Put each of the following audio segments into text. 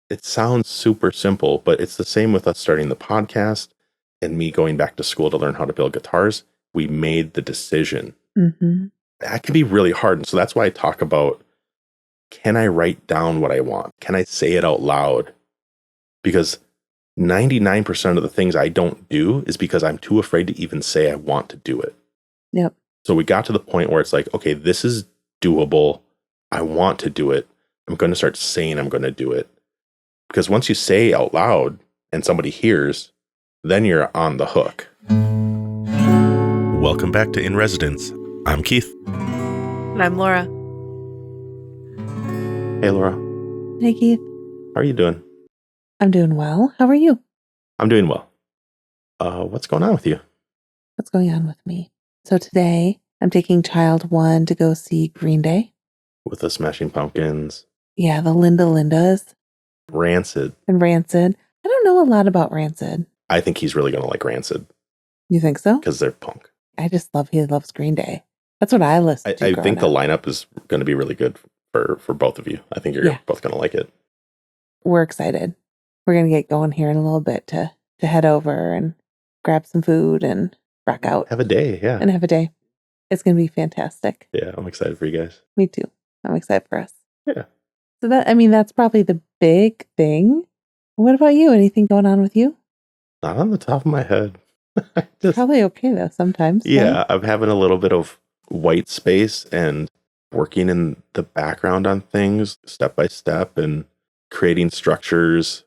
it sounds super simple, but it's the same with us starting the podcast and me going back to school to learn how to build guitars. We made the decision. Mm-hmm. That can be really hard. And so that's why I talk about, can I write down what I want? Can I say it out loud? Because 99% of the things I don't do is because I'm too afraid to even say I want to do it. Yep. So we got to the point where it's like, okay, this is doable. I want to do it. I'm going to start saying I'm going to do it. Because once you say out loud and somebody hears, then you're on the hook. Welcome back to In Residence. I'm Keith. And I'm Laura. Hey, Laura. Hey, Keith. How are you doing? I'm doing well. How are you? I'm doing well. What's going on with you? What's going on with me? So today, I'm taking child one to go see Green Day. With the Smashing Pumpkins. Yeah, the Lindas. Rancid. And Rancid. I don't know a lot about Rancid. I think he's really going to like Rancid. You think so? Because they're punk. I just love he loves Green Day. That's what I listen to. I think the lineup is going to be really good for both of you. I think you're both going to like it. We're excited. We're going to get going here in a little bit to head over and grab some food and rock out. Have a day, yeah. And have a day. It's going to be fantastic. Yeah, I'm excited for you guys. Me too. I'm excited for us. Yeah. So that's probably the big thing. What about you? Anything going on with you? Not on the top of my head. Probably okay though sometimes. Yeah, right? I'm having a little bit of white space and working in the background on things step by step and creating structures.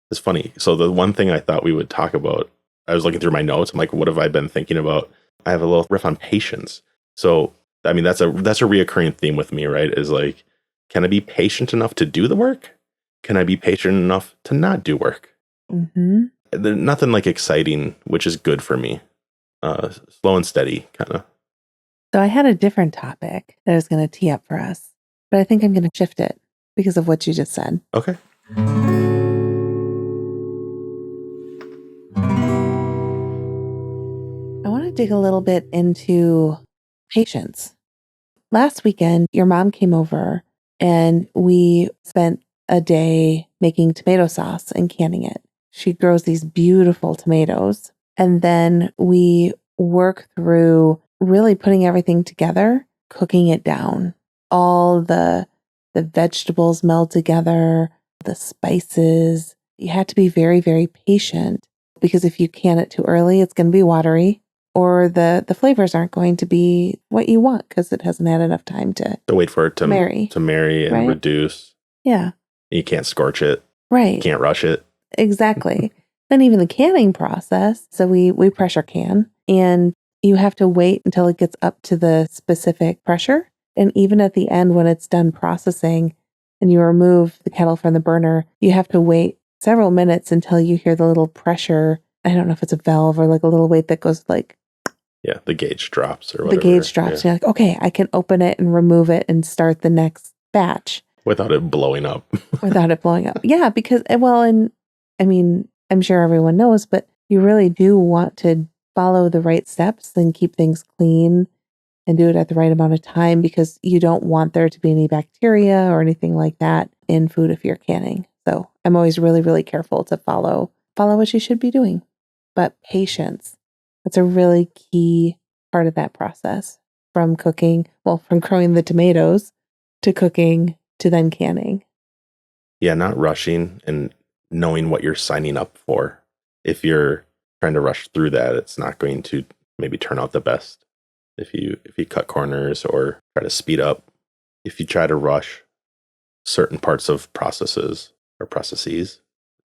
It's funny. So the one thing I thought we would talk about, I was looking through my notes. I'm like, what have I been thinking about? I have a little riff on patience. So, that's a reoccurring theme with me, right? Is like, can I be patient enough to do the work? Can I be patient enough to not do work? Mm-hmm. There's nothing like exciting, which is good for me. Slow and steady, kind of. So I had a different topic that I was going to tee up for us, but I think I'm going to shift it because of what you just said. Okay. I want to dig a little bit into patience. Last weekend, your mom came over and we spent a day making tomato sauce and canning it. She grows these beautiful tomatoes. And then we work through really putting everything together, cooking it down. All the vegetables meld together, the spices. You have to be very, very patient because if you can it too early, it's going to be watery or the flavors aren't going to be what you want because it hasn't had enough time to wait for it to marry and right? Reduce. Yeah. You can't scorch it. Right. You can't rush it. Exactly. Then even the canning process. So we pressure can and you have to wait until it gets up to the specific pressure. And even at the end, when it's done processing and you remove the kettle from the burner, you have to wait several minutes until you hear the little pressure. I don't know if it's a valve or like a little weight that goes like. Yeah, the gauge drops or whatever. The gauge drops. Yeah. You're like, okay, I can open it and remove it and start the next batch. Without it blowing up. Yeah, because, I'm sure everyone knows, but you really do want to follow the right steps and keep things clean and do it at the right amount of time because you don't want there to be any bacteria or anything like that in food if you're canning. So I'm always really, really careful to follow what you should be doing. But patience, that's a really key part of that process from growing the tomatoes to cooking to then canning. Yeah, not rushing and knowing what you're signing up for. If you're trying to rush through that, it's not going to maybe turn out the best. If you cut corners or try to speed up, if you try to rush certain parts of processes,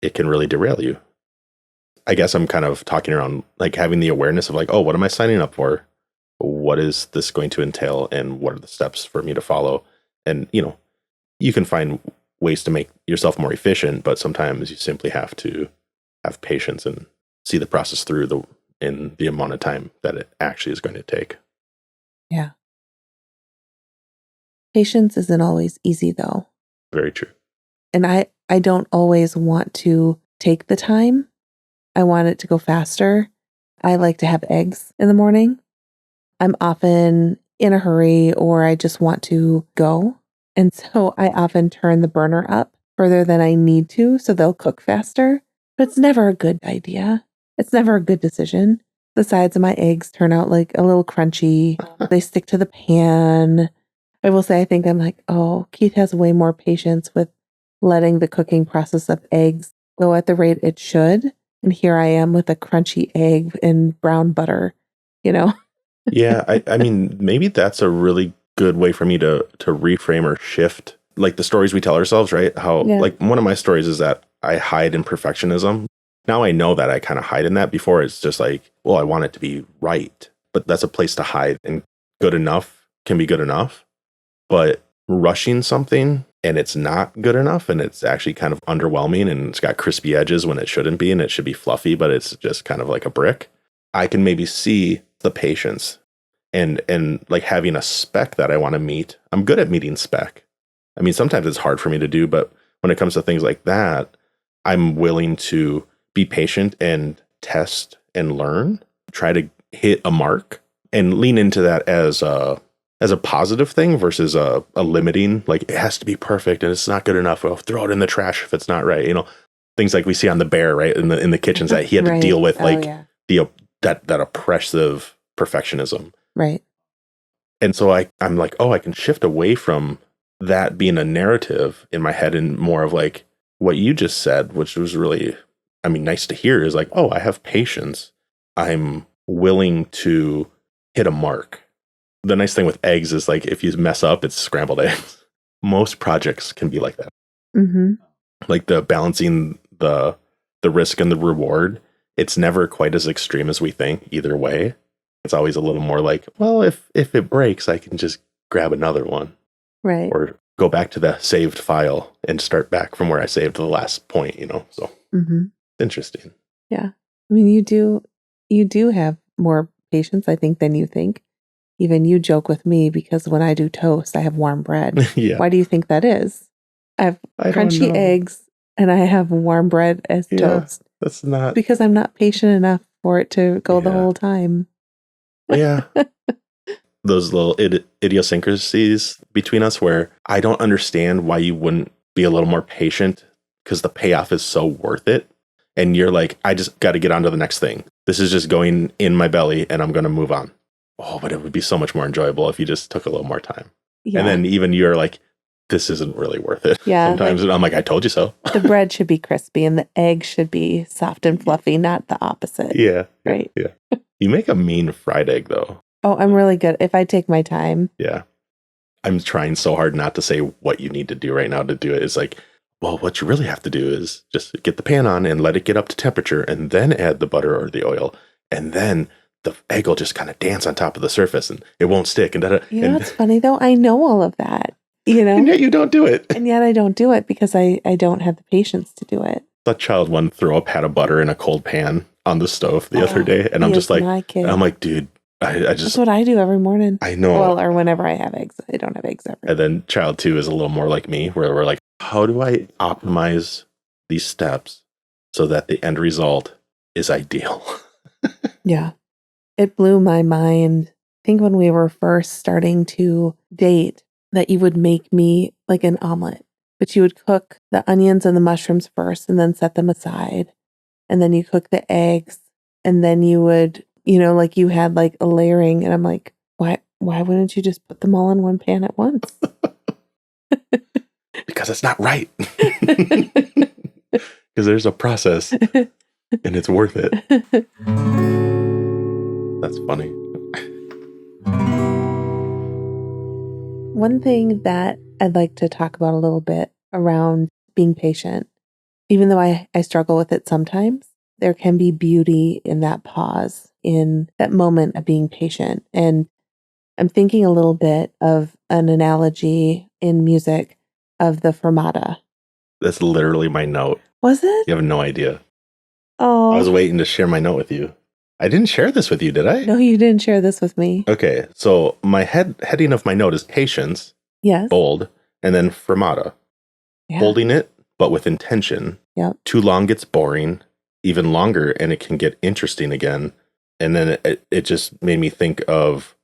it can really derail you. I guess I'm kind of talking around like having the awareness of like, oh, what am I signing up for? What is this going to entail? And what are the steps for me to follow? And, you can find ways to make yourself more efficient, but sometimes you simply have to have patience and see the process through in the amount of time that it actually is going to take. Yeah. Patience isn't always easy though. Very true. And I don't always want to take the time. I want it to go faster. I like to have eggs in the morning. I'm often in a hurry or I just want to go. And so I often turn the burner up further than I need to, so they'll cook faster. But it's never a good idea. It's never a good decision. The sides of my eggs turn out like a little crunchy. They stick to the pan. I will say, I think I'm like, oh, Keith has way more patience with letting the cooking process of eggs go at the rate it should. And here I am with a crunchy egg and brown butter, you know? Yeah, I mean, maybe that's a really good way for me to reframe or shift like the stories we tell ourselves, right? How like one of my stories is that I hide in perfectionism. Now I know that I kind of hide in that. Before it's just like, well, I want it to be right, but that's a place to hide, and good enough can be good enough. But rushing something and it's not good enough and it's actually kind of underwhelming and it's got crispy edges when it shouldn't be and it should be fluffy, but it's just kind of like a brick. I can maybe see the patience and like having a spec that I want to meet. I'm good at meeting spec. I mean, sometimes it's hard for me to do, but when it comes to things like that, I'm willing to be patient and test and learn, try to hit a mark and lean into that as a positive thing versus a limiting, like it has to be perfect and it's not good enough. Well, throw it in the trash if it's not right. You know, things like we see on The Bear, right? In the kitchens that he had to deal with, like that oppressive perfectionism. Right. And so I'm like, oh, I can shift away from that being a narrative in my head and more of like what you just said, which was really, I mean, nice to hear, is like, oh, I have patience. I'm willing to hit a mark. The nice thing with eggs is like, if you mess up, it's scrambled eggs. Most projects can be like that. Mm-hmm. Like the balancing the risk and the reward. It's never quite as extreme as we think either way. It's always a little more like, well, if it breaks, I can just grab another one. Right. Or go back to the saved file and start back from where I saved the last point, you know? So interesting. Yeah. I mean, you do have more patience, I think, than you think. Even you joke with me because when I do toast, I have warm bread. Yeah. Why do you think that is? I have crunchy eggs and I have warm bread as toast. That's not... Because I'm not patient enough for it to go the whole time. Yeah. Those little idiosyncrasies between us where I don't understand why you wouldn't be a little more patient because the payoff is so worth it. And you're like, I just got to get on to the next thing. This is just going in my belly and I'm going to move on. Oh, but it would be so much more enjoyable if you just took a little more time. Yeah. And then even you're like, this isn't really worth it. Yeah. Sometimes I'm like, I told you so. The bread should be crispy and the egg should be soft and fluffy, not the opposite. Yeah. Right. Yeah. You make a mean fried egg though. Oh, I'm really good if I take my time. Yeah. I'm trying so hard not to say what you need to do right now to do it. It's like, well, what you really have to do is just get the pan on and let it get up to temperature and then add the butter or the oil. And then the egg will just kind of dance on top of the surface and it won't stick. And you know what's funny though? I know all of that, you know? And yet you don't do it. And yet I don't do it because I don't have the patience to do it. The child one throw a pat of butter in a cold pan on the stove the other day. And I'm just like, I'm like, dude, I just... That's what I do every morning. I know. Well, or whenever I have eggs. I don't have eggs ever. And then child 2 is a little more like me, where we're like, how do I optimize these steps so that the end result is ideal? Yeah. It blew my mind. I think when we were first starting to date, that you would make me like an omelet, but you would cook the onions and the mushrooms first and then set them aside. And then you cook the eggs and then you would, you know, like you had like a layering. And I'm like, why wouldn't you just put them all in one pan at once? Because it's not right. Because there's a process and it's worth it. That's funny. One thing that I'd like to talk about a little bit around being patient, even though I struggle with it sometimes, there can be beauty in that pause, in that moment of being patient. And I'm thinking a little bit of an analogy in music of the fermata. That's literally my note. Was it? You have no idea. Oh. I was waiting to share my note with you. I didn't share this with you, did I? No, you didn't share this with me. Okay, so my heading of my note is patience. Yes. Bold. And then fermata. Yeah. Holding it, but with intention. Yep. Too long gets boring. Even longer, and it can get interesting again. And then it just made me think of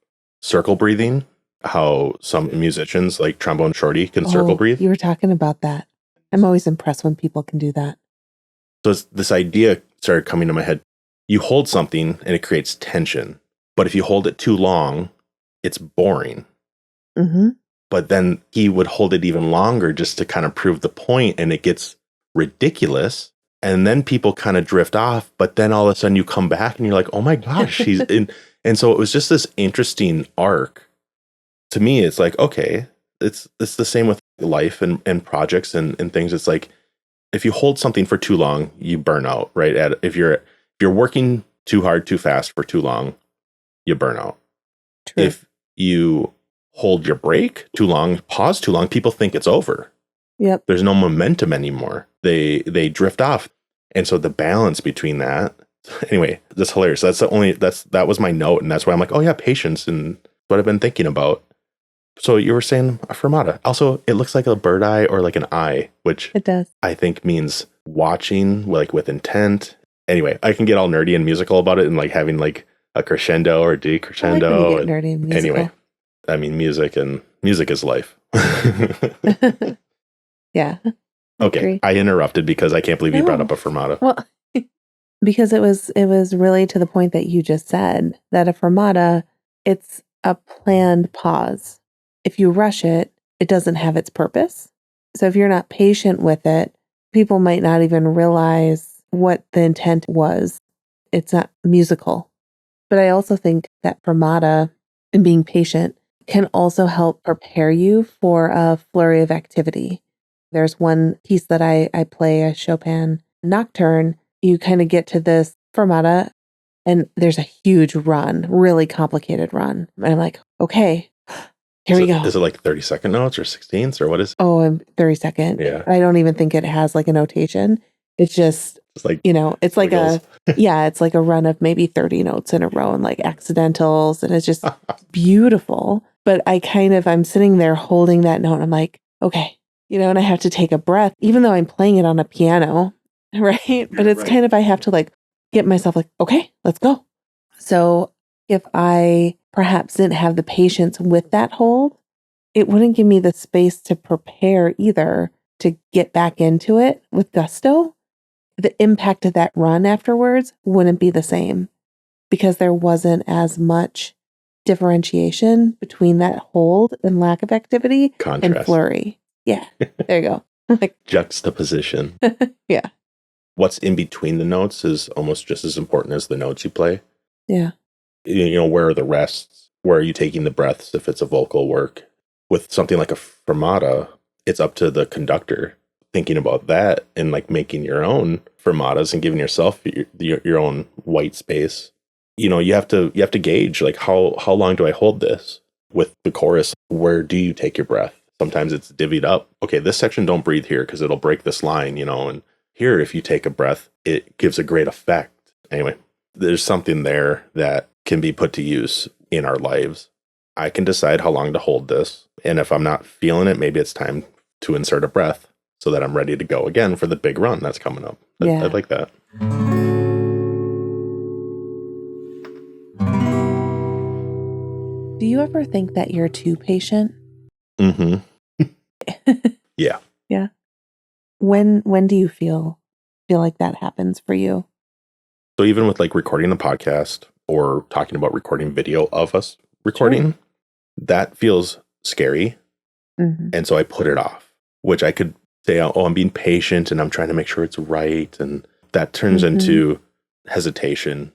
circle breathing. How some musicians, like Trombone Shorty, can circle breathe. You were talking about that. I'm always impressed when people can do that. So this idea started coming to my head. You hold something and it creates tension. But if you hold it too long, it's boring. Mm-hmm. But then he would hold it even longer just to kind of prove the point, and it gets ridiculous. And then people kind of drift off, but then all of a sudden you come back and you're like, oh my gosh, he's in. And so it was just this interesting arc. To me, it's like, okay, it's the same with life and projects and things. It's like, if you hold something for too long, you burn out, right? If you're working too hard, too fast for too long, you burn out. True. If you hold your break too long, pause too long, people think it's over. Yep. There's no momentum anymore. They drift off. And so the balance between that, anyway, that's hilarious. That was my note. And that's why I'm like, oh yeah, patience. And what I've been thinking about. So you were saying a fermata. Also, it looks like a bird eye or like an eye, which it does. I think means watching like with intent. Anyway, I can get all nerdy and musical about it and like having like a crescendo or decrescendo. I like when you get nerdy and musical. Anyway, I mean, music is life. Yeah. Okay, I interrupted because I can't believe you brought up a fermata. Well, because it was really to the point that you just said, that a fermata, it's a planned pause. If you rush it, it doesn't have its purpose. So if you're not patient with it, people might not even realize what the intent was. It's not musical. But I also think that fermata and being patient can also help prepare you for a flurry of activity. There's one piece that I play, a Chopin nocturne. You kind of get to this fermata and there's a huge run, really complicated run. And I'm like, okay, here we go. Is it like 30-second notes or 16ths or what is it? Oh, I'm 30-second. Yeah. I don't even think it has like a notation. It's just, it's like, it's like it's like a run of maybe 30 notes in a row and like accidentals. And it's just beautiful. But I'm sitting there holding that note. And I'm like, okay, and I have to take a breath, even though I'm playing it on a piano, right? But it's kind of, I have to like get myself like, okay, let's go. So if I perhaps didn't have the patience with that hold, it wouldn't give me the space to prepare either to get back into it with gusto. The impact of that run afterwards wouldn't be the same because there wasn't as much differentiation between that hold and lack of activity and flurry. Yeah, there you go. Like juxtaposition. Yeah. What's in between the notes is almost just as important as the notes you play. Yeah. Where are the rests? Where are you taking the breaths if it's a vocal work? With something like a fermata, it's up to the conductor thinking about that and like making your own fermatas and giving yourself your own white space. You have to gauge like how long do I hold this? With the chorus, where do you take your breath? Sometimes it's divvied up. Okay, this section don't breathe here because it'll break this line, and here if you take a breath, it gives a great effect. Anyway, there's something there that can be put to use in our lives. I can decide how long to hold this. And if I'm not feeling it, maybe it's time to insert a breath so that I'm ready to go again for the big run that's coming up. I like that. Do you ever think that you're too patient? Mm-hmm. Yeah. Yeah. When do you feel like that happens for you? So even with like recording the podcast or talking about recording video of us recording, that feels scary. Mm-hmm. And so I put it off, which I could say, oh, I'm being patient and I'm trying to make sure it's right. And that turns into hesitation.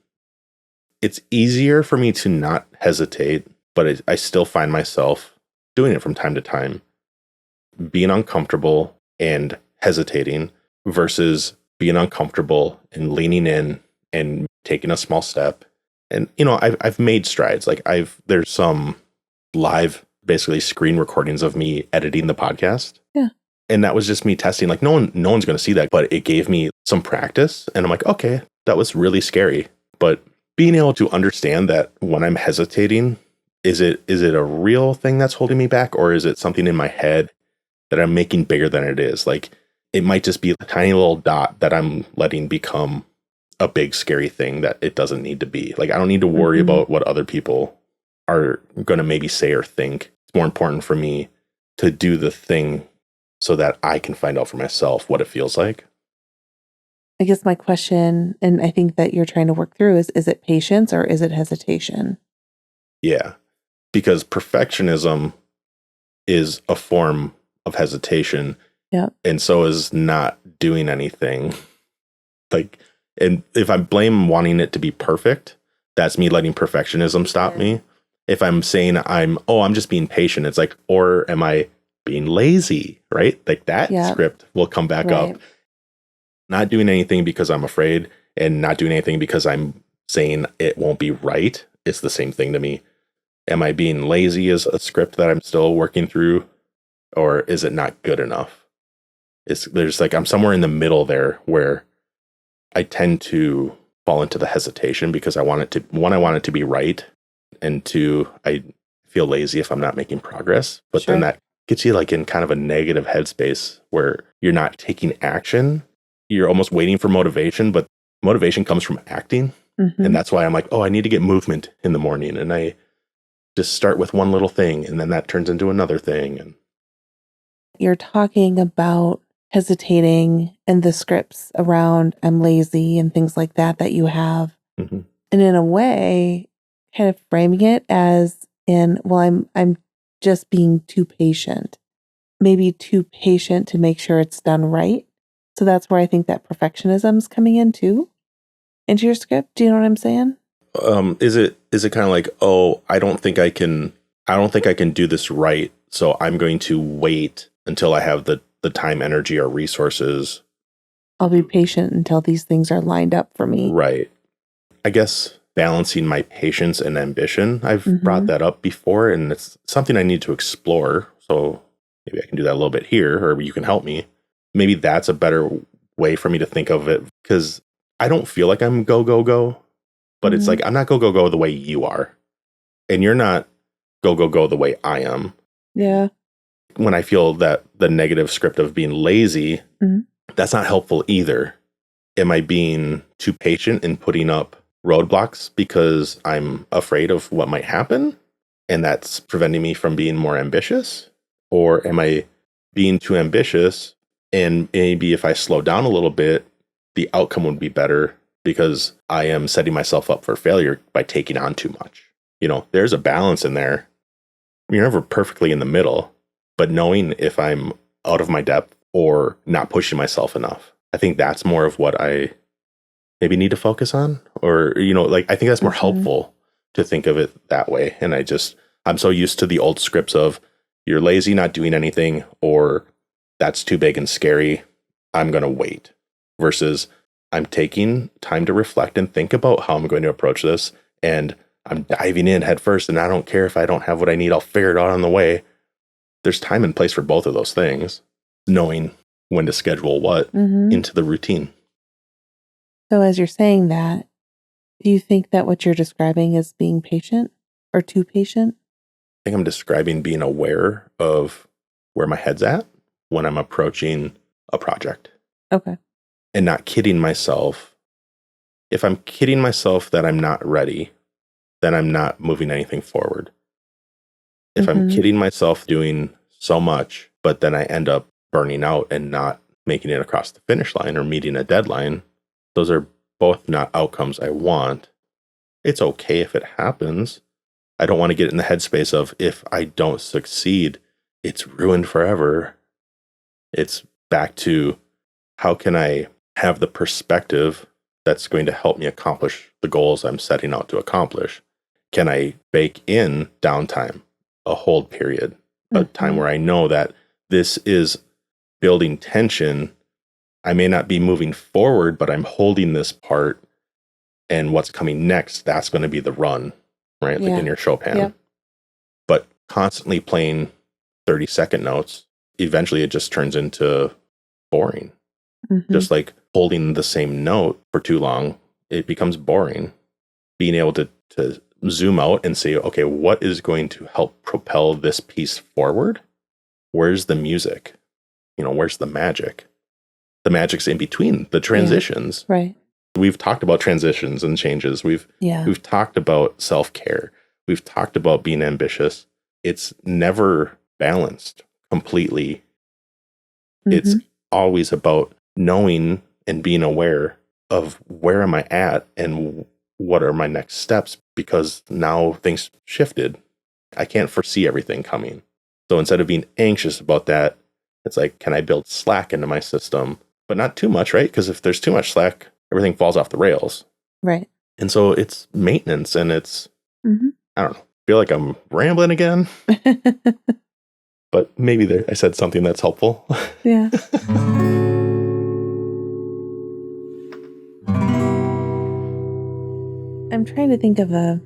It's easier for me to not hesitate, but I still find myself doing it from time to time, being uncomfortable and hesitating versus being uncomfortable and leaning in and taking a small step. And, I've made strides. Like there's some live, basically screen recordings of me editing the podcast. Yeah. And that was just me testing. Like no one's going to see that, but it gave me some practice. And I'm like, okay, that was really scary. But being able to understand that when I'm hesitating, is it a real thing that's holding me back? Or is it something in my head that I'm making bigger than it is? Like it might just be a tiny little dot that I'm letting become a big scary thing that it doesn't need to be. Like I don't need to worry about what other people are going to maybe say or think. It's more important for me to do the thing so that I can find out for myself what it feels like. I guess my question, and I think that you're trying to work through is it patience or is it hesitation? Yeah. Because perfectionism is a form of hesitation. Yeah. And so is not doing anything. Like, and if I blame wanting it to be perfect, that's me letting perfectionism stop me. If I'm saying I'm just being patient, it's like, or am I being lazy, right? Like that script will come back up. Not doing anything because I'm afraid and not doing anything because I'm saying it won't be right. It's the same thing to me. Am I being lazy as a script that I'm still working through, or is it not good enough? There's like, I'm somewhere in the middle there where I tend to fall into the hesitation because I want it to be right. And two, I feel lazy if I'm not making progress. But then that gets you like in kind of a negative headspace where you're not taking action. You're almost waiting for motivation, but motivation comes from acting. Mm-hmm. And that's why I'm like, I need to get movement in the morning. And I just start with one little thing and then that turns into another thing. And you're talking about hesitating and the scripts around I'm lazy and things like that you have. Mm-hmm. And in a way, kind of framing it as I'm just being too patient. Maybe too patient to make sure it's done right. So that's where I think that perfectionism is coming in too, into your script. Do you know what I'm saying? Is it kind of like, I don't think I can do this right, so I'm going to wait until I have the time, energy, or resources. I'll be patient until these things are lined up for me. Right. I guess balancing my patience and ambition, I've brought that up before, and it's something I need to explore. So maybe I can do that a little bit here, or you can help me. Maybe that's a better way for me to think of it, because I don't feel like I'm go, go, go. But it's like, I'm not go, go, go the way you are. And you're not go, go, go the way I am. Yeah. When I feel that the negative script of being lazy, that's not helpful either. Am I being too patient in putting up roadblocks because I'm afraid of what might happen? And that's preventing me from being more ambitious? Or am I being too ambitious? And maybe if I slow down a little bit, the outcome would be better, because I am setting myself up for failure by taking on too much. There's a balance in there. You're never perfectly in the middle, but knowing if I'm out of my depth or not pushing myself enough, I think that's more of what I maybe need to focus on. Or, I think that's more helpful to think of it that way. And I'm so used to the old scripts of you're lazy, not doing anything, or that's too big and scary, I'm going to wait, versus I'm taking time to reflect and think about how I'm going to approach this, and I'm diving in head first, and I don't care if I don't have what I need, I'll figure it out on the way. There's time and place for both of those things, knowing when to schedule what into the routine. So as you're saying that, do you think that what you're describing is being patient or too patient? I think I'm describing being aware of where my head's at when I'm approaching a project. Okay. And not kidding myself. If I'm kidding myself that I'm not ready, then I'm not moving anything forward. If I'm kidding myself doing so much, but then I end up burning out and not making it across the finish line or meeting a deadline, those are both not outcomes I want. It's okay if it happens. I don't want to get in the headspace of, if I don't succeed, it's ruined forever. It's back to, how can I have the perspective that's going to help me accomplish the goals I'm setting out to accomplish? Can I bake in downtime, a hold period, a time where I know that this is building tension? I may not be moving forward, but I'm holding this part, and what's coming next, that's going to be the run, right? Like in your Chopin. Yeah. But constantly playing 30-second notes, eventually it just turns into boring. Just like holding the same note for too long, it becomes boring. Being able to zoom out and say, okay, what is going to help propel this piece forward? Where's the music? Where's the magic? The magic's in between the transitions. Yeah, right. We've talked about transitions and changes. We've talked about self-care. We've talked about being ambitious. It's never balanced completely. It's Mm-hmm. always about knowing and being aware of where am I at and what are my next steps, because now things shifted. I can't foresee everything coming. So instead of being anxious about that, it's like, can I build slack into my system? But not too much, right? Because if there's too much slack, everything falls off the rails. Right. And so it's maintenance, and it's, Mm-hmm. I don't know, I feel like I'm rambling again, but maybe I said something that's helpful. Yeah. I'm trying to think of a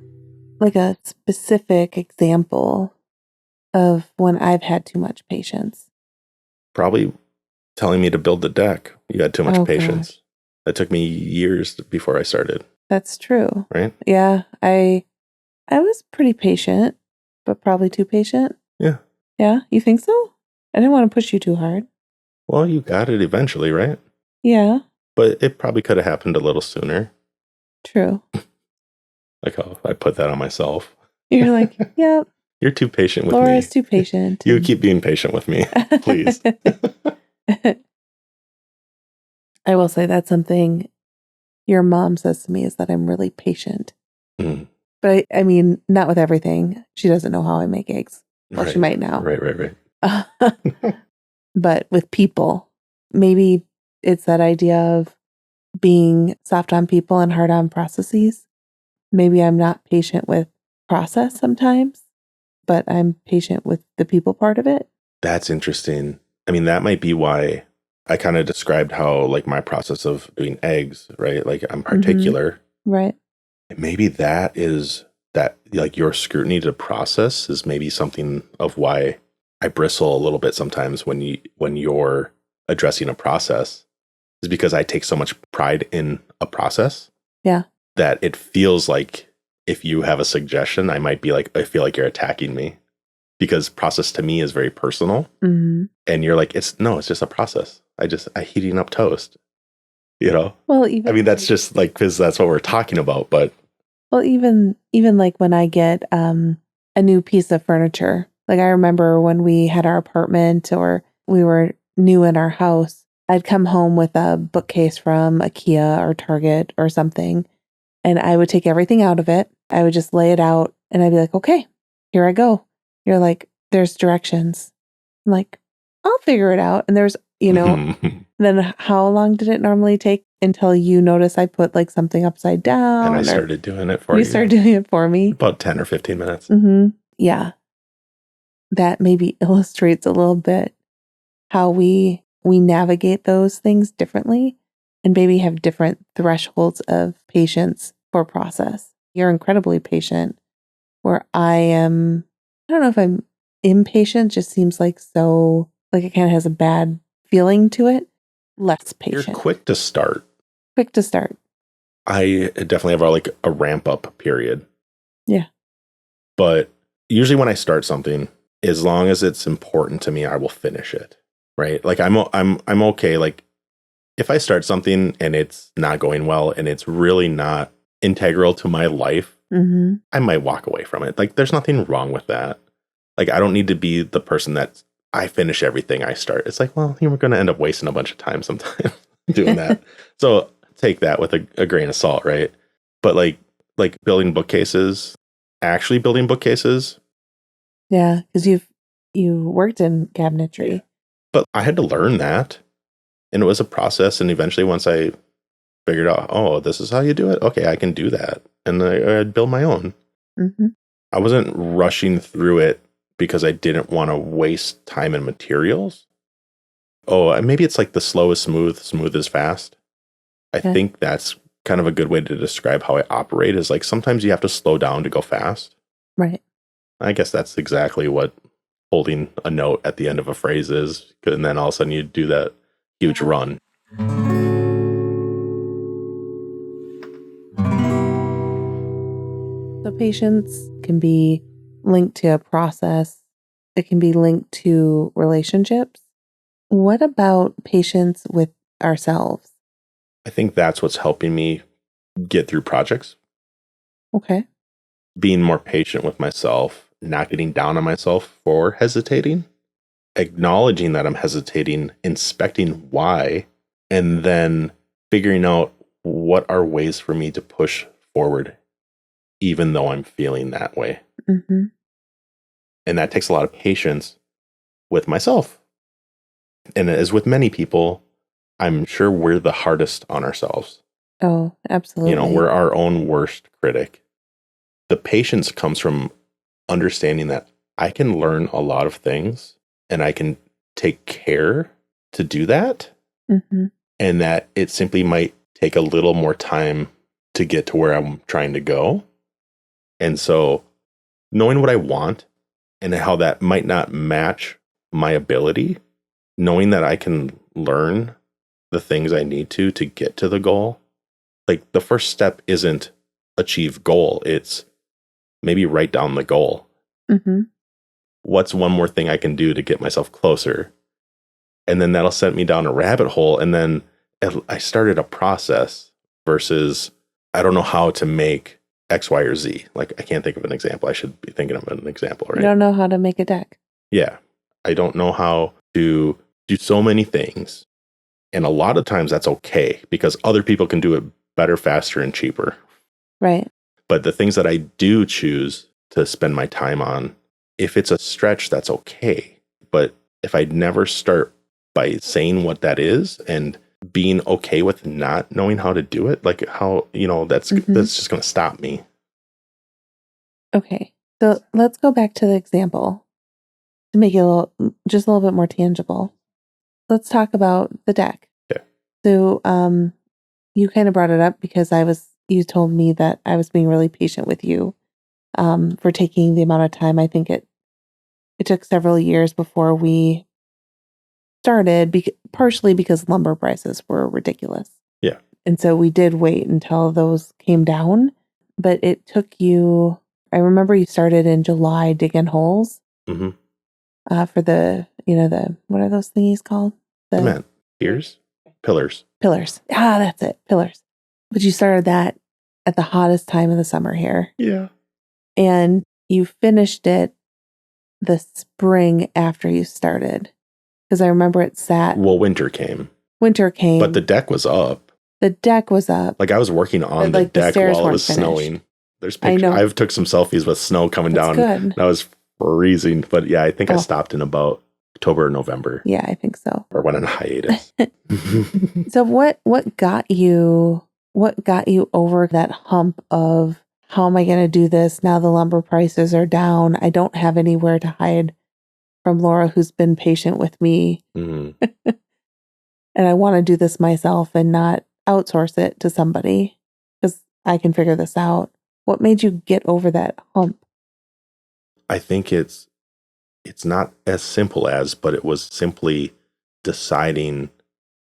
specific example of when I've had too much patience. Probably telling me to build the deck. You had too much Oh patience. gosh, That took me years before I started, that's true. right? Yeah, I was pretty patient, but probably too patient. Yeah. Yeah, you think so? I didn't want to push you too hard. Well, you got it eventually, right? Yeah, But it probably could have happened a little sooner. true. Like, oh, I put that on myself. You're like, yep, You're too patient with Laura's me. too patient. You keep being patient with me, please. I will say that's something your mom says to me, is that I'm really patient. Mm, But I mean, not with everything. She doesn't know how I make eggs. Well, she right, might now. right. But with people, maybe it's that idea of being soft on people and hard on processes. Maybe I'm not patient with process sometimes, but I'm patient with the people part of it. That's interesting. I mean, that might be why I kind of described how, like, my process of doing eggs, right? Like, I'm particular. Right. Maybe that is that, like, your scrutiny to process is maybe something of why I bristle a little bit sometimes when you're addressing a process, is because I take so much pride in a process. Yeah. That it feels like if you have a suggestion, I might be like, I feel like you're attacking me, because process to me is very personal. Mm-hmm. And you're like, it's just a process. I heating up toast, Well, I mean, that's just like, because that's what we're talking about. But even like when I get a new piece of furniture, like I remember when we had our apartment or we were new in our house, I'd come home with a bookcase from IKEA or Target or something, and I would take everything out of it. I would just lay it out and I'd be like, okay, here I go. You're like, there's directions. I'm like, I'll figure it out. And there's, then how long did it normally take until you notice I put like something upside down? and I or started doing it for you you. started doing it for me. About 10 or 15 minutes. Mm-hmm. Yeah. That maybe illustrates a little bit how we navigate those things differently and maybe have different thresholds of patience for process. You're incredibly patient, where I don't know if I'm impatient, just seems like so, like it kind of has a bad feeling to it. Less You're patient. quick to start. Quick to start. I definitely have like a ramp up period. Yeah. But usually when I start something, as long as it's important to me, I will finish it. Right? Like I'm okay. Like if I start something and it's not going well and it's really not integral to my life, Mm-hmm. I might walk away from it. Like there's nothing wrong with that. Like I don't need to be the person that I finish everything I start. It's like, well, you're going to end up wasting a bunch of time sometimes doing that. So take that with a grain of salt, right? But like building bookcases, actually building bookcases. Yeah, because you worked in cabinetry. But I had to learn that. And it was a process. And eventually once I figured out, oh, this is how you do it. Okay, I can do that. And I'd build my own. Mm-hmm. I wasn't rushing through it because I didn't want to waste time and materials. Oh, maybe it's like the slow is smooth, smooth is fast. I think that's kind of a good way to describe how I operate, is like sometimes you have to slow down to go fast. Right. I guess that's exactly what holding a note at the end of a phrase is. And then all of a sudden you do that huge run. So patience can be linked to a process. It can be linked to relationships. What about patience with ourselves? I think that's what's helping me get through projects. Okay. Being more patient with myself, not getting down on myself for hesitating. acknowledging that I'm hesitating, inspecting why, and then figuring out what are ways for me to push forward, even though I'm feeling that way. Mm-hmm. And that takes a lot of patience with myself. And as with many people, I'm sure we're the hardest on ourselves. Oh, absolutely. We're our own worst critic. The patience comes from understanding that I can learn a lot of things and I can take care to do that. Mm-hmm. And that it simply might take a little more time to get to where I'm trying to go. And so knowing what I want and how that might not match my ability, knowing that I can learn the things I need to get to the goal. Like the first step isn't achieve goal. It's maybe write down the goal. Mm-hmm. What's one more thing I can do to get myself closer? And then that'll send me down a rabbit hole. And then I started a process versus I don't know how to make X, Y, or Z. Like I can't think of an example. I should be thinking of an example, right? You don't know how to make a deck. Yeah. I don't know how to do so many things. And a lot of times that's okay because other people can do it better, faster, and cheaper. Right. But the things that I do choose to spend my time on, if it's a stretch, that's okay. But if I never start by saying what that is and being okay with not knowing how to do it, like how, that's just going to stop me. Okay. So let's go back to the example to make it just a little bit more tangible. Let's talk about the deck. Okay. So, you kind of brought it up because you told me that I was being really patient with you, for taking the amount of time. I think it took several years before we started, partially because lumber prices were ridiculous. Yeah. And so we did wait until those came down, but it took you, I remember you started in July digging holes. Mm-hmm. For what are those thingies called? Cement. Piers? Pillars. Pillars. That's it. Pillars. But you started that at the hottest time of the summer here. Yeah. And you finished it the spring after you started. Because I remember it sat. Well, winter came. But the deck was up. The deck was up. Like I was working on the deck while it was snowing. There's pictures. I've took some selfies with snow coming down. Good. And I was freezing. But yeah, I think I stopped in about October or November. Yeah, I think so. Or went on a hiatus. So what got you over that hump of how am I going to do this now? The lumber prices are down. I don't have anywhere to hide from Laura, who's been patient with me. Mm-hmm. And I want to do this myself and not outsource it to somebody because I can figure this out. What made you get over that hump? I think it's not as simple as, but it was simply deciding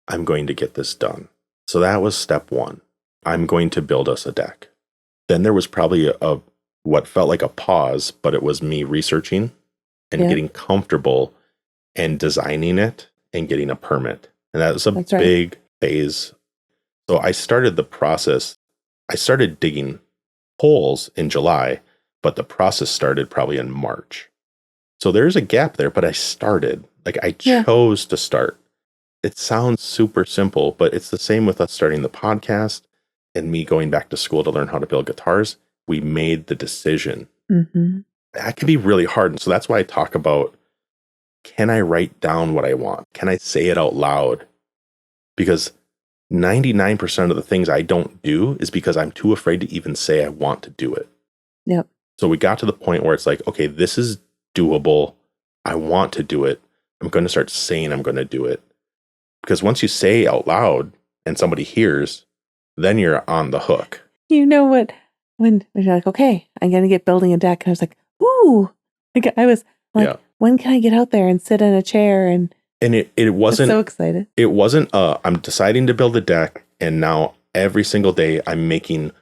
I'm going to get this done. So that was step one. I'm going to build us a deck. Then there was probably what felt like a pause, but it was me researching and getting comfortable and designing it and getting a permit. And that was a big phase. So I started the process. I started digging holes in July, but the process started probably in March. So there's a gap there, but I started. Like I chose to start. It sounds super simple, but it's the same with us starting the podcast and me going back to school to learn how to build guitars. We made the decision. Mm-hmm. That can be really hard. And so that's why I talk about, can I write down what I want? Can I say it out loud? Because 99% of the things I don't do is because I'm too afraid to even say I want to do it. Yep. So we got to the point where it's like, okay, this is doable. I want to do it. I'm going to start saying I'm going to do it. Because once you say out loud and somebody hears, then you're on the hook. You know what? When you're like, okay, I'm going to get building a deck. And I was like, ooh. Like, I was like, when can I get out there and sit in a chair? And it wasn't so excited. It wasn't, I'm deciding to build a deck. And now every single day I'm making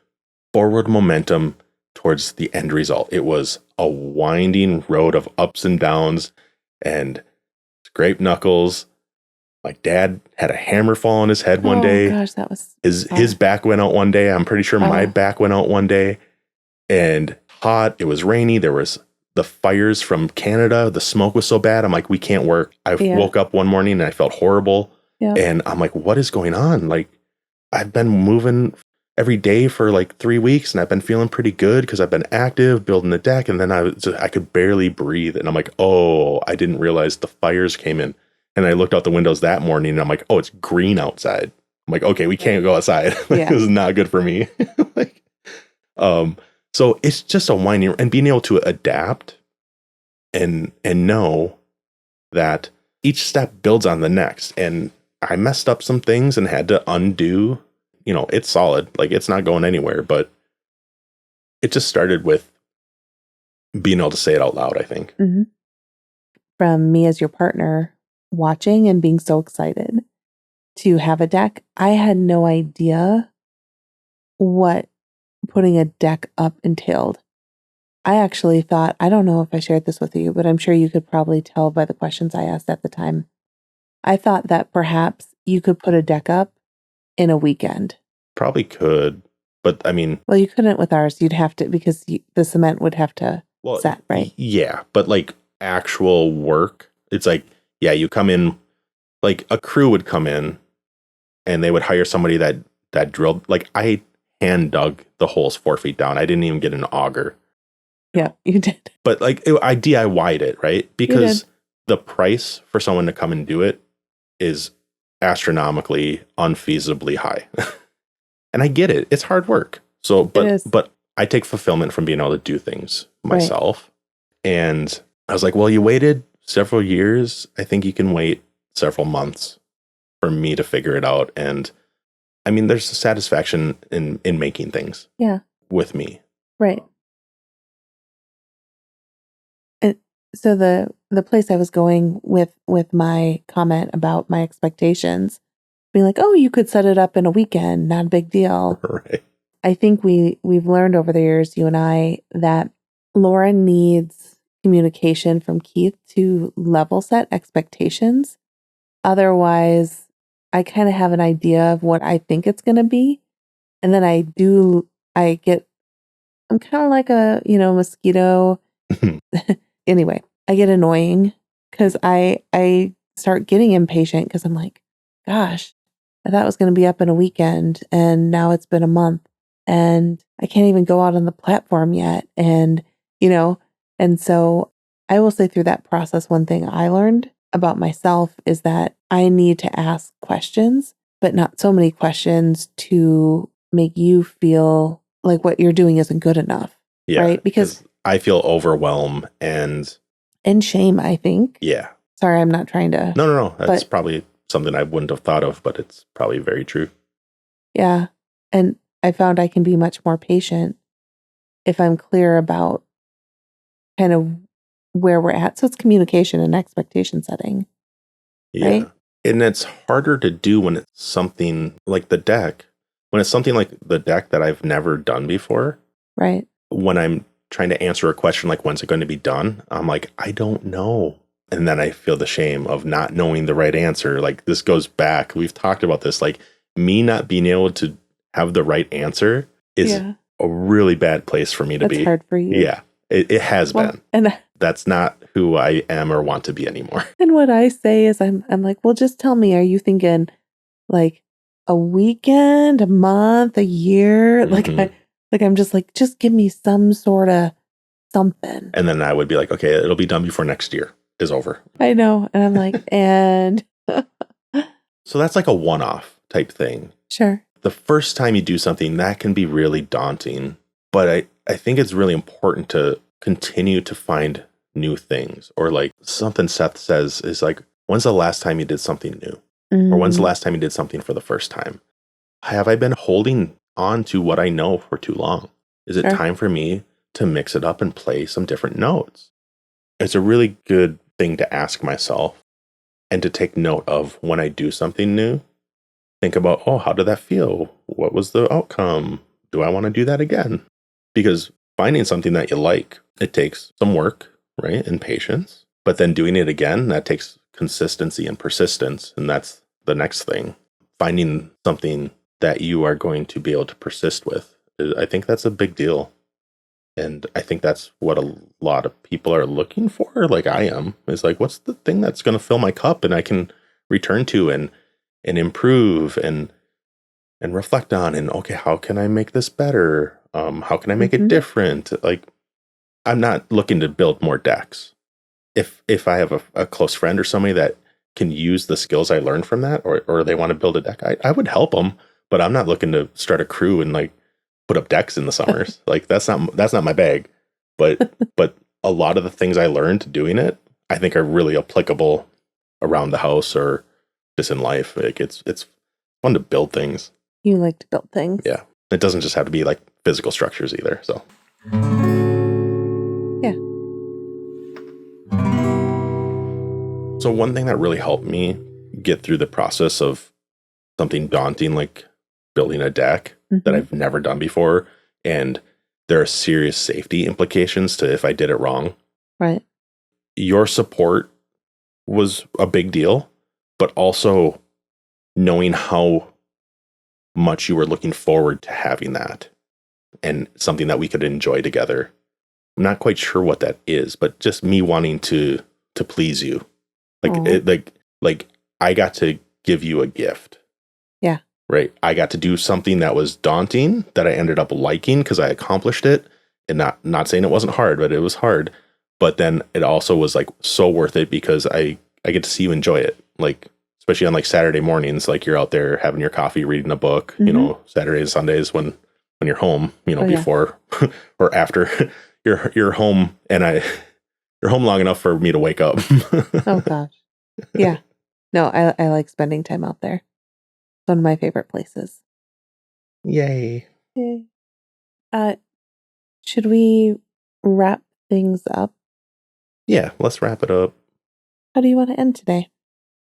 forward momentum towards the end result. It was a winding road of ups and downs and scrape knuckles. My dad had a hammer fall on his head one day. Oh gosh, that was his back went out one day. I'm pretty sure my back went out one day. And hot. It was rainy. There was the fires from Canada, the smoke was so bad. I'm like, we can't work. I woke up one morning and I felt horrible. Yeah. And I'm like, what is going on? Like, I've been moving every day for like 3 weeks and I've been feeling pretty good because I've been active building the deck. And then I could barely breathe. And I'm like, oh, I didn't realize the fires came in. And I looked out the windows that morning and I'm like, oh, it's green outside. I'm like, okay, we can't go outside. This is not good for me. Like, so it's just a winding and being able to adapt and know that each step builds on the next. And I messed up some things and had to undo. It's solid. Like, it's not going anywhere, but it just started with being able to say it out loud, I think. Mm-hmm. From me as your partner watching and being so excited to have a deck, I had no idea what putting a deck up entailed. I actually thought, I don't know if I shared this with you, but I'm sure you could probably tell by the questions I asked at the time. I thought that perhaps you could put a deck up in a weekend. Probably could, but I mean... Well, you couldn't with ours. You'd have to, because the cement would have to set, right? Yeah, but like actual work, it's like, yeah, you come in, like a crew would come in and they would hire somebody that drilled, like I hand dug the holes 4 feet down. I didn't even get an auger. Yeah, you did. But like I DIY'd it, right? Because the price for someone to come and do it is astronomically, unfeasibly high. And I get it. It's hard work. So, but I take fulfillment from being able to do things myself. Right. And I was like, well, you waited several years. I think you can wait several months for me to figure it out. And I mean, there's a satisfaction in making things. Yeah. With me. Right. And so the place I was going with my comment about my expectations, being like, oh, you could set it up in a weekend, not a big deal. Right. I think we've learned over the years, you and I, that Laura needs communication from Keith to level set expectations. Otherwise, I kind of have an idea of what I think it's going to be. And then I'm kind of like a, mosquito. Anyway, I get annoying because I start getting impatient because I'm like, gosh, I thought it was going to be up in a weekend and now it's been a month and I can't even go out on the platform yet. And, and so I will say through that process, one thing I learned about myself is that I need to ask questions, but not so many questions to make you feel like what you're doing isn't good enough. Yeah. Right? Because I feel overwhelm and shame, I think. Yeah. Sorry, I'm not trying to. No. That's probably something I wouldn't have thought of, but it's probably very true. Yeah. And I found I can be much more patient if I'm clear about kind of where we're at. So it's communication and expectation setting. Yeah. Right? And it's harder to do when it's something like the deck. When it's something like the deck that I've never done before. Right. When I'm trying to answer a question like, when's it going to be done? I'm like, I don't know. And then I feel the shame of not knowing the right answer. Like, this goes back. We've talked about this. Like, me not being able to have the right answer is a really bad place for me to be. That's hard for you. Yeah, it has been. And that's not who I am or want to be anymore. And what I say is I'm like, well, just tell me, are you thinking like a weekend, a month, a year? Mm-hmm. I'm just like, just give me some sort of something. And then I would be like, okay, it'll be done before next year is over. I know. And I'm like, and so that's like a one-off type thing. Sure. The first time you do something, that can be really daunting. But I think it's really important to continue to find new things. Or like something Seth says is like, when's the last time you did something new? Or when's the last time you did something for the first time? Have I been holding on to what I know for too long? Is it time for me to mix it up and play some different notes? It's a really good thing to ask myself and to take note of when I do something new. Think about, oh, how did that feel? What was the outcome? Do I want to do that again? Because finding something that you like, it takes some work, right? And patience. But then doing it again, that takes consistency and persistence. And that's the next thing. Finding something that you are going to be able to persist with. I think that's a big deal. And I think that's what a lot of people are looking for, like I am, is like, what's the thing that's going to fill my cup and I can return to and improve and reflect on, and okay, how can I make this better? How can I make it Mm-hmm. different? Like, I'm not looking to build more decks. If I have a close friend or somebody that can use the skills I learned from that, or they want to build a deck, I would help them, but I'm not looking to start a crew and like put up decks in the summers. Like that's not my bag. But a lot of the things I learned doing it, I think are really applicable around the house or just in life. Like it's fun to build things. You like to build things. Yeah. It doesn't just have to be like physical structures either. So Yeah. So one thing that really helped me get through the process of something daunting like building a deck that I've never done before, and there are serious safety implications to if I did it wrong. Right. Your support was a big deal, but also knowing how much you were looking forward to having that and something that we could enjoy together. I'm not quite sure what that is, but just me wanting to please you. Like I got to give you a gift. Yeah. Right. I got to do something that was daunting that I ended up liking because I accomplished it, and not saying it wasn't hard, but it was hard. But then it also was like so worth it because I get to see you enjoy it. Like, especially on like Saturday mornings, like you're out there having your coffee, reading a book, Saturdays and Sundays when you're home, before or after you're home, and you're home long enough for me to wake up. Oh gosh. Yeah. No, I like spending time out there. It's one of my favorite places. Yay. Yay. Should we wrap things up? Yeah, let's wrap it up. How do you want to end today?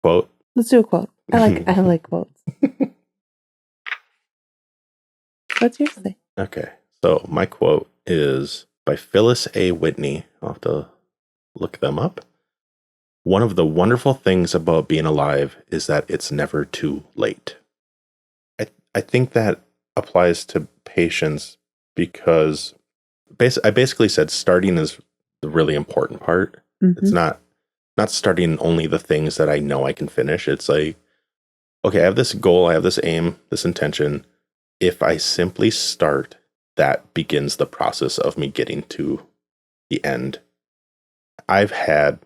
Quote. Let's do a quote. I like quotes. What's yours say? Okay. So my quote is by Phyllis A. Whitney. I'll have to look them up. One of the wonderful things about being alive is that it's never too late. I think that applies to patience because I basically said starting is the really important part. It's not starting only the things that I know I can finish. It's like, okay, I have this goal, I have this aim, this intention. If I simply start, that begins the process of me getting to the end. I've had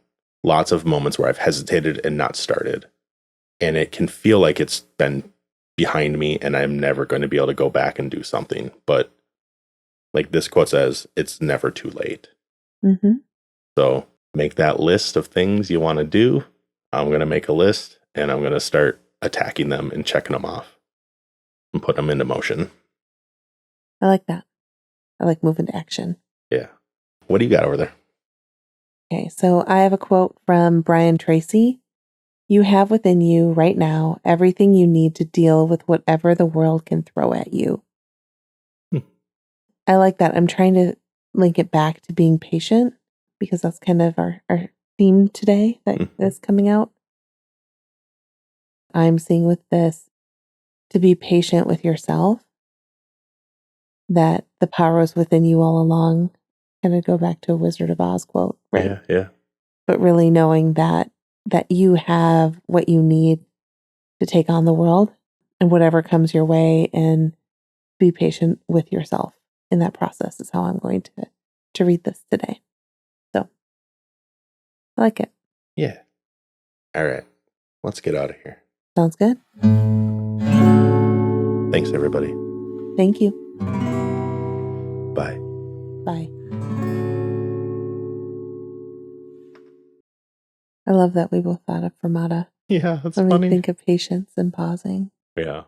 lots of moments where I've hesitated and not started, and it can feel like it's been behind me and I'm never going to be able to go back and do something. But like this quote says, it's never too late. So make that list of things you want to do. I'm going to make a list and I'm going to start attacking them and checking them off and put them into motion. I like that. I like moving to action. Yeah. What do you got over there? Okay, so I have a quote from Brian Tracy. You have within you right now everything you need to deal with whatever the world can throw at you. I like that. I'm trying to link it back to being patient because that's kind of our theme today that is coming out. I'm seeing with this to be patient with yourself, that the power is within you all along. Kind of go back to a Wizard of Oz quote, right? Yeah. But really knowing that you have what you need to take on the world and whatever comes your way, and be patient with yourself in that process is how I'm going to read this today. So I like it. Yeah. All right. Let's get out of here. Sounds good. Thanks, everybody. Thank you. Bye. Bye. I love that we both thought of Fermata. Yeah, that's when funny. we think of patience and pausing. Yeah.